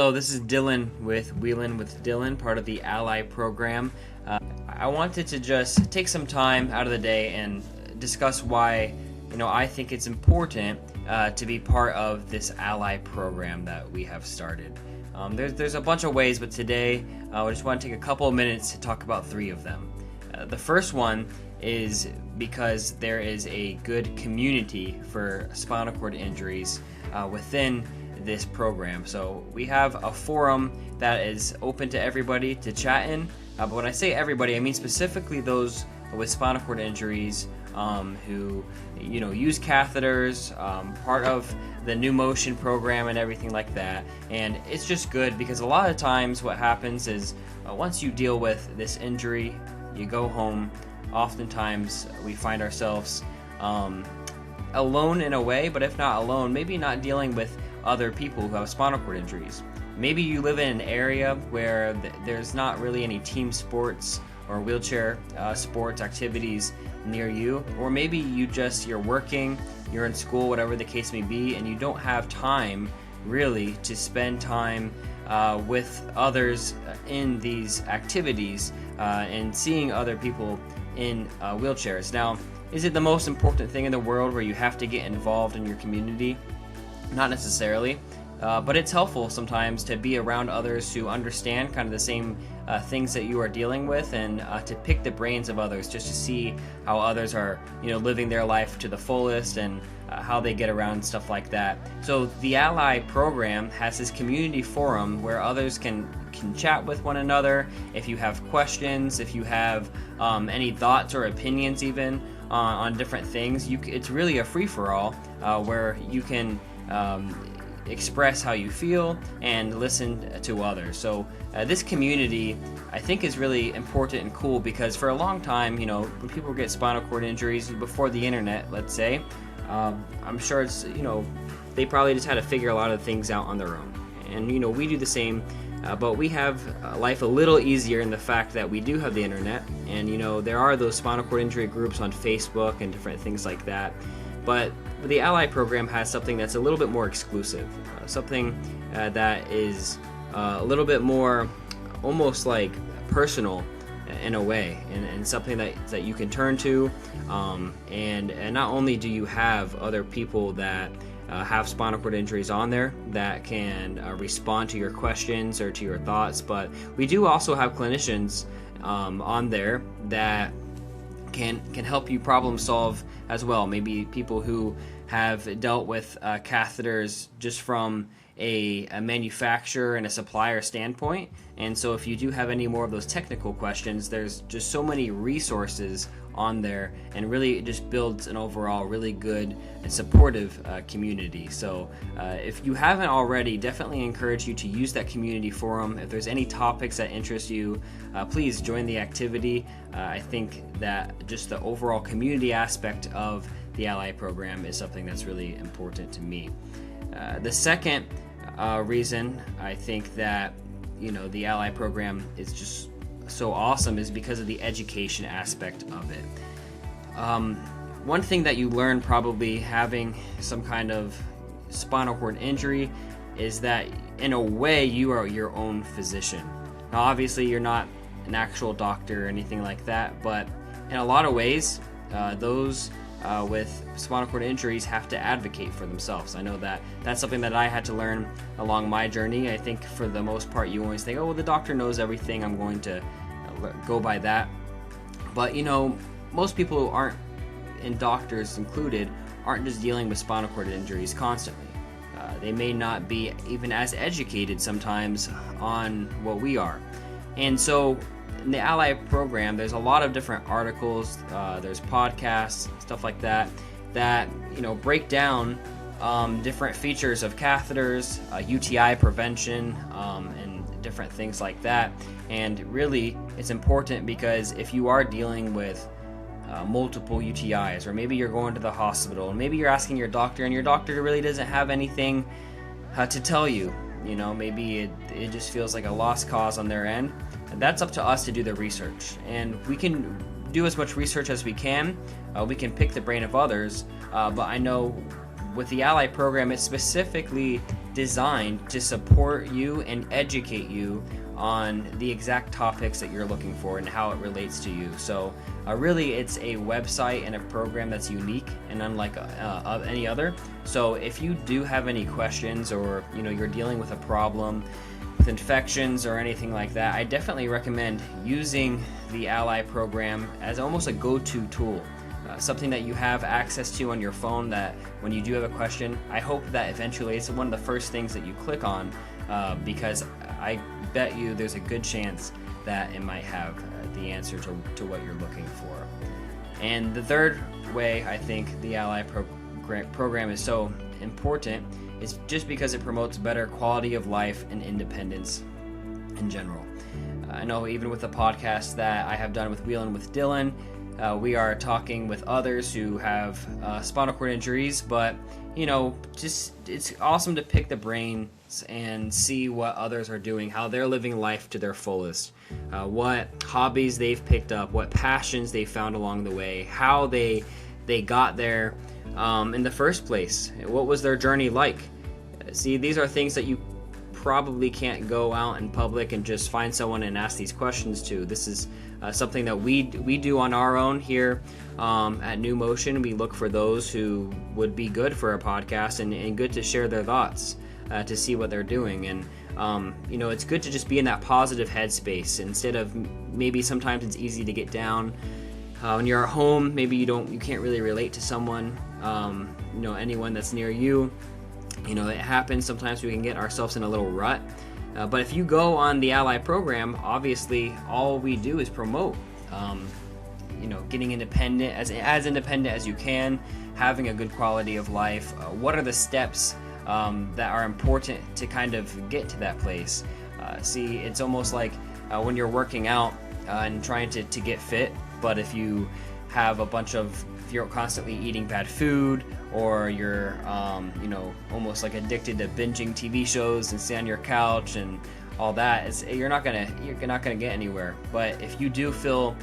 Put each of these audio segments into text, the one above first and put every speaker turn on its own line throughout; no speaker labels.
Hello, this is Dylan with Wheelin' with Dylan, part of the Ally program. I wanted to just take some time out of the day and discuss why, I think it's important to be part of this Ally program that we have started. There's a bunch of ways, but today I just want to take a couple of minutes to talk about three of them. The first one is because there is a good community for spinal cord injuries within this program. So we have a forum that is open to everybody to chat in. But when I say everybody, I mean specifically those with spinal cord injuries who, use catheters, part of the New Motion program and everything like that. And it's just good because a lot of times what happens is once you deal with this injury, you go home. Oftentimes we find ourselves alone in a way, but if not alone, maybe not dealing with other people who have spinal cord injuries. Maybe you live in an area where there's not really any team sports or wheelchair sports activities near you, or maybe you're working, you're in school, whatever the case may be, and you don't have time really to spend time with others in these activities and seeing other people in wheelchairs. Now, is it the most important thing in the world where you have to get involved in your community? Not necessarily, but it's helpful sometimes to be around others who understand kind of the same things that you are dealing with, and to pick the brains of others just to see how others are, living their life to the fullest and how they get around, stuff like that. So the Ally program has this community forum where others can chat with one another. If you have questions, if you have any thoughts or opinions even on different things, it's really a free-for-all where you can express how you feel and listen to others. So this community, I think, is really important and cool because for a long time, when people get spinal cord injuries before the internet, let's say, I'm sure it's, they probably just had to figure a lot of things out on their own. And, we do the same, but we have life a little easier in the fact that we do have the internet. And, there are those spinal cord injury groups on Facebook and different things like that. But the Ally program has something that's a little bit more exclusive, something that is a little bit more almost like personal in a way, and something that you can turn to. And not only do you have other people that have spinal cord injuries on there that can respond to your questions or to your thoughts, but we do also have clinicians on there that can help you problem solve as well. Maybe people who have dealt with catheters just from a manufacturer and a supplier standpoint. And so if you do have any more of those technical questions, there's just so many resources on there, and really it just builds an overall really good and supportive community. So if you haven't already, definitely encourage you to use that community forum. If there's any topics that interest you, please join the activity. I think that just the overall community aspect of the Ally program is something that's really important to me. The second reason I think that the Ally program is just so awesome is because of the education aspect of it. One thing that you learn probably having some kind of spinal cord injury is that in a way you are your own physician. Now obviously you're not an actual doctor or anything like that, but in a lot of ways those with spinal cord injuries have to advocate for themselves. I know that that's something that I had to learn along my journey. I think for the most part you always think, oh well, the doctor knows everything, I'm going to go by that. But most people who aren't, and doctors included, aren't just dealing with spinal cord injuries constantly. They may not be even as educated sometimes on what we are. And so in the Ally program, there's a lot of different articles, there's podcasts, stuff like that break down different features of catheters, UTI prevention, and different things like that. And really, it's important because if you are dealing with multiple UTIs, or maybe you're going to the hospital, and maybe you're asking your doctor, and your doctor really doesn't have anything to tell you, maybe it just feels like a lost cause on their end. And that's up to us to do the research, and we can do as much research as we can. We can pick the brain of others, but I know with the Ally program, it's specifically designed to support you and educate you on the exact topics that you're looking for and how it relates to you. So really, it's a website and a program that's unique and unlike any other. So if you do have any questions, or you're dealing with a problem with infections or anything like that, I definitely recommend using the Ally program as almost a go-to tool. Something that you have access to on your phone, that when you do have a question, I hope that eventually it's one of the first things that you click on, because I bet you there's a good chance that it might have the answer to what you're looking for. And the third way I think the Ally program is so important is just because it promotes better quality of life and independence in general. I know even with the podcast that I have done with Wheelin' with Dylan, we are talking with others who have spinal cord injuries, but just it's awesome to pick the brains and see what others are doing, how they're living life to their fullest, what hobbies they've picked up, what passions they found along the way, how they got there in the first place, what was their journey like. See, these are things that you probably can't go out in public and just find someone and ask these questions to. This is something that we do on our own here at New Motion. We look for those who would be good for a podcast and good to share their thoughts, to see what they're doing. And it's good to just be in that positive headspace instead of, maybe sometimes it's easy to get down when you're at home. Maybe you can't really relate to someone, anyone that's near you. It happens. Sometimes we can get ourselves in a little rut. But if you go on the Ally program, obviously all we do is promote, getting independent, as independent as you can, having a good quality of life. What are the steps that are important to kind of get to that place? See, it's almost like when you're working out and trying to get fit, but if you have if you're constantly eating bad food, or you're almost like addicted to binging TV shows and stay on your couch and all that, you're not gonna get anywhere. But if you do fill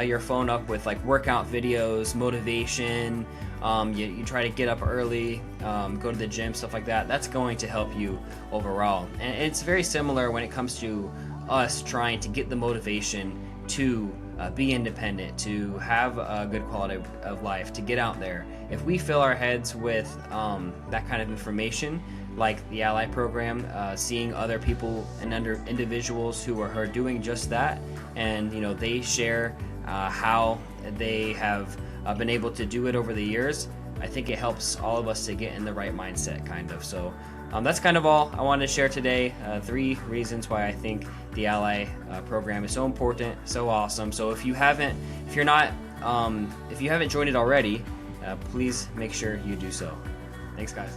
your phone up with like workout videos, motivation, you try to get up early, go to the gym, stuff like that, that's going to help you overall. And it's very similar when it comes to us trying to get the motivation to be independent, to have a good quality of life, to get out there. If we fill our heads with that kind of information, like the Ally program, seeing other people and individuals who are doing just that, and they share how they have been able to do it over the years, I think it helps all of us to get in the right mindset, kind of. So that's kind of all I wanted to share today. 3 reasons why I think the Ally program is so important, so awesome. So if you haven't joined it already, please make sure you do so. Thanks, guys.